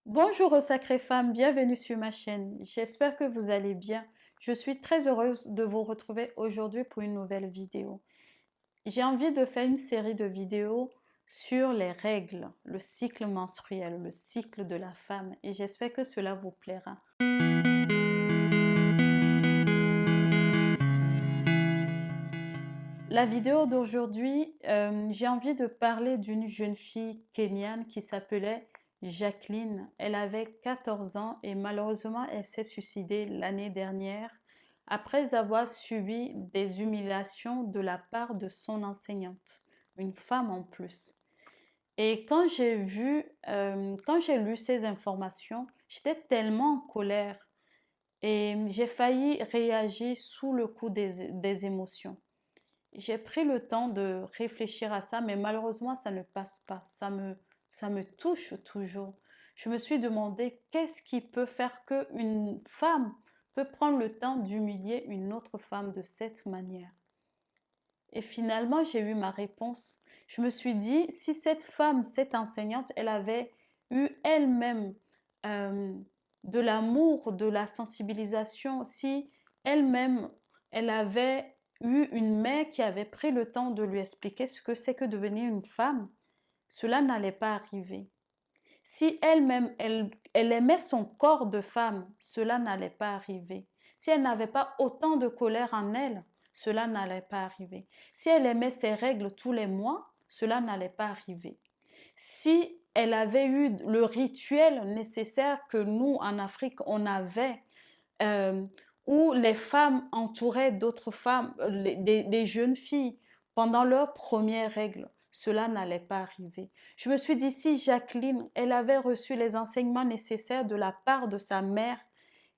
Bonjour aux sacrées femmes, bienvenue sur ma chaîne. J'espère que vous allez bien. Je suis très heureuse de vous retrouver aujourd'hui pour une nouvelle vidéo. J'ai envie de faire une série de vidéos sur les règles, le cycle menstruel, le cycle de la femme et j'espère que cela vous plaira. La vidéo d'aujourd'hui, j'ai envie de parler d'une jeune fille kenyane qui s'appelait Jacqueline. Elle avait 14 ans et malheureusement, elle s'est suicidée l'année dernière après avoir subi des humiliations de la part de son enseignante, une femme en plus. Et quand j'ai lu ces informations, j'étais tellement en colère et j'ai failli réagir sous le coup des émotions. J'ai pris le temps de réfléchir à ça, mais malheureusement, ça ne passe pas. Ça me touche toujours. Je me suis demandé qu'est-ce qui peut faire qu'une femme peut prendre le temps d'humilier une autre femme de cette manière. Et finalement, j'ai eu ma réponse. Je me suis dit, si cette femme, cette enseignante, elle avait eu elle-même euh, de l'amour, de la sensibilisation, si elle-même, elle avait eu une mère qui avait pris le temps de lui expliquer ce que c'est que devenir une femme, cela n'allait pas arriver. Si elle-même, elle aimait son corps de femme, cela n'allait pas arriver. Si elle n'avait pas autant de colère en elle, cela n'allait pas arriver. Si elle aimait ses règles tous les mois, cela n'allait pas arriver. Si elle avait eu le rituel nécessaire que nous, en Afrique, on avait, euh, où les femmes entouraient d'autres femmes, des jeunes filles, pendant leurs premières règles, cela n'allait pas arriver. Je me suis dit, si Jacqueline, elle avait reçu les enseignements nécessaires de la part de sa mère,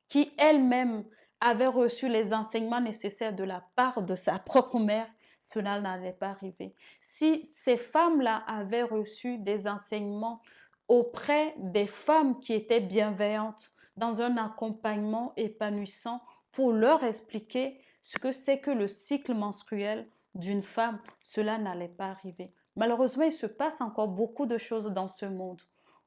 qui elle-même avait reçu les enseignements nécessaires de la part de sa propre mère, cela n'allait pas arriver. Si ces femmes-là avaient reçu des enseignements auprès des femmes qui étaient bienveillantes, dans un accompagnement épanouissant, pour leur expliquer ce que c'est que le cycle menstruel d'une femme, cela n'allait pas arriver. Malheureusement, il se passe encore beaucoup de choses dans ce monde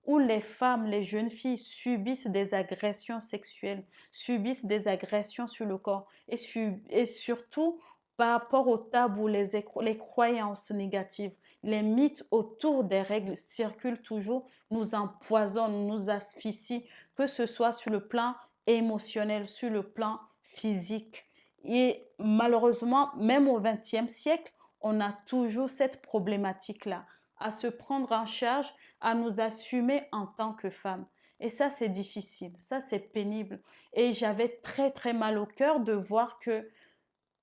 où les femmes, les jeunes filles subissent des agressions sexuelles, subissent des agressions sur le corps et surtout par rapport aux tabous, les croyances négatives, les mythes autour des règles circulent toujours, nous empoisonnent, nous asphyxient, que ce soit sur le plan émotionnel, sur le plan physique. Et malheureusement, même au XXe siècle, on a toujours cette problématique-là, à se prendre en charge, à nous assumer en tant que femme. Et ça, c'est difficile, ça, c'est pénible. Et j'avais très, très mal au cœur de voir que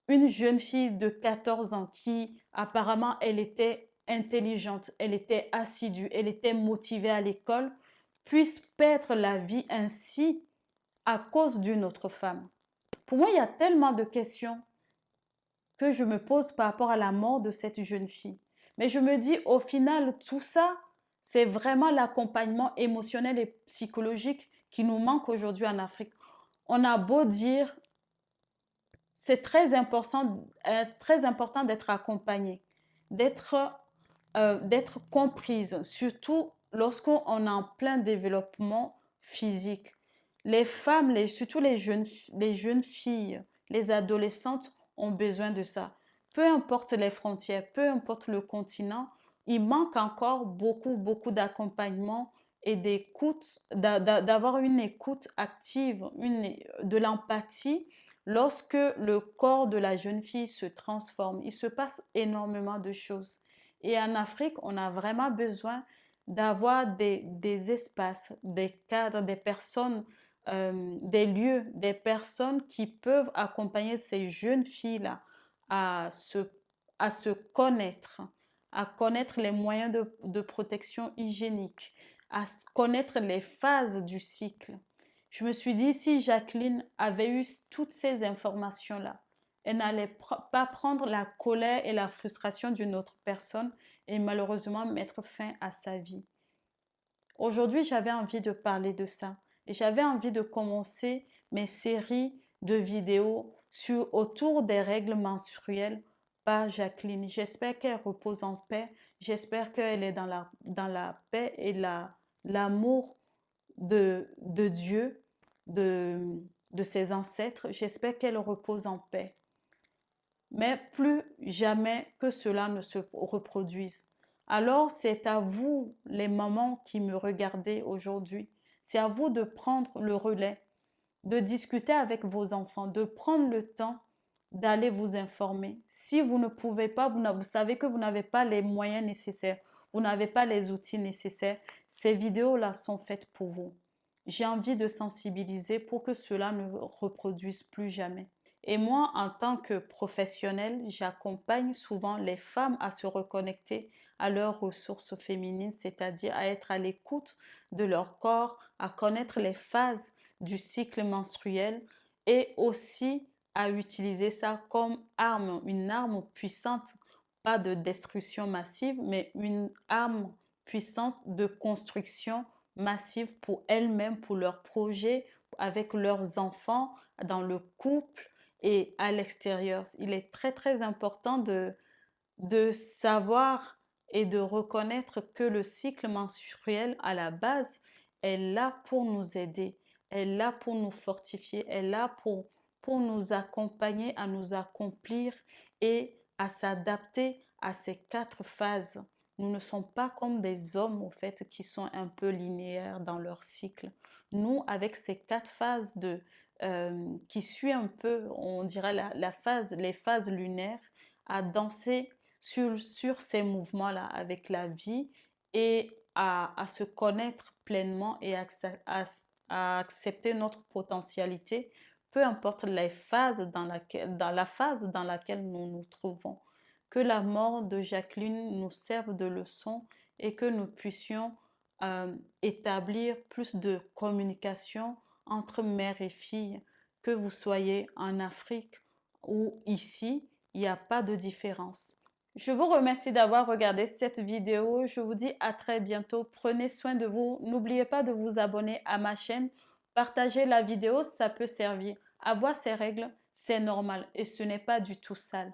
une jeune fille de 14 ans qui, apparemment, elle était intelligente, elle était assidue, elle était motivée à l'école, puisse perdre la vie ainsi à cause d'une autre femme. Pour moi, il y a tellement de questions que je me pose par rapport à la mort de cette jeune fille. Mais je me dis, au final, tout ça, c'est vraiment l'accompagnement émotionnel et psychologique qui nous manque aujourd'hui en Afrique. On a beau dire, c'est très important d'être accompagné, d'être d'être comprise, surtout lorsqu'on est en plein développement physique. Les femmes, surtout les jeunes filles, les adolescentes ont besoin de ça. Peu importe les frontières, peu importe le continent, il manque encore beaucoup, beaucoup d'accompagnement et d'écoute, d'avoir une écoute active, de l'empathie lorsque le corps de la jeune fille se transforme. Il se passe énormément de choses. Et en Afrique, on a vraiment besoin d'avoir des espaces, des cadres, des personnes, des lieux, des personnes qui peuvent accompagner ces jeunes filles-là à se, à connaître les moyens de protection hygiénique, à connaître les phases du cycle. Je me suis dit, si Jacqueline avait eu toutes ces informations-là, elle n'allait pas prendre la colère et la frustration d'une autre personne et malheureusement mettre fin à sa vie. Aujourd'hui, j'avais envie de parler de ça et j'avais envie de commencer mes séries de vidéos autour des règles menstruelles par Jacqueline. J'espère qu'elle repose en paix. J'espère qu'elle est dans la paix et l'amour de Dieu, de ses ancêtres. J'espère qu'elle repose en paix. Mais plus jamais que cela ne se reproduise. Alors c'est à vous, les mamans qui me regardez aujourd'hui, c'est à vous de prendre le relais, de discuter avec vos enfants, de prendre le temps d'aller vous informer. Si vous ne pouvez pas, vous savez que vous n'avez pas les moyens nécessaires, vous n'avez pas les outils nécessaires, ces vidéos-là sont faites pour vous. J'ai envie de sensibiliser pour que cela ne reproduise plus jamais. Et moi, en tant que professionnelle, j'accompagne souvent les femmes à se reconnecter à leurs ressources féminines, c'est-à-dire à être à l'écoute de leur corps, à connaître les phases du cycle menstruel et aussi à utiliser ça comme arme, une arme puissante, pas de destruction massive, mais une arme puissante de construction massive pour elles-mêmes, pour leurs projets, avec leurs enfants, dans le couple et à l'extérieur. Il est très très important de savoir et de reconnaître que le cycle menstruel à la base est là pour nous aider, est là pour nous fortifier, est là pour nous accompagner à nous accomplir et à s'adapter à ces 4 phases. Nous ne sommes pas comme des hommes, au fait, qui sont un peu linéaires dans leur cycle. Nous, avec ces 4 phases qui suit un peu, on dirait les phases lunaires, à danser sur ces mouvements-là avec la vie et à se connaître pleinement et à accepter notre potentialité, peu importe dans la phase dans laquelle nous nous trouvons. Que la mort de Jacqueline nous serve de leçon et que nous puissions établir plus de communication entre mère et fille, que vous soyez en Afrique ou ici, il n'y a pas de différence. Je vous remercie d'avoir regardé cette vidéo. Je vous dis à très bientôt. Prenez soin de vous. N'oubliez pas de vous abonner à ma chaîne. Partagez la vidéo, ça peut servir. Avoir ces règles, c'est normal et ce n'est pas du tout sale.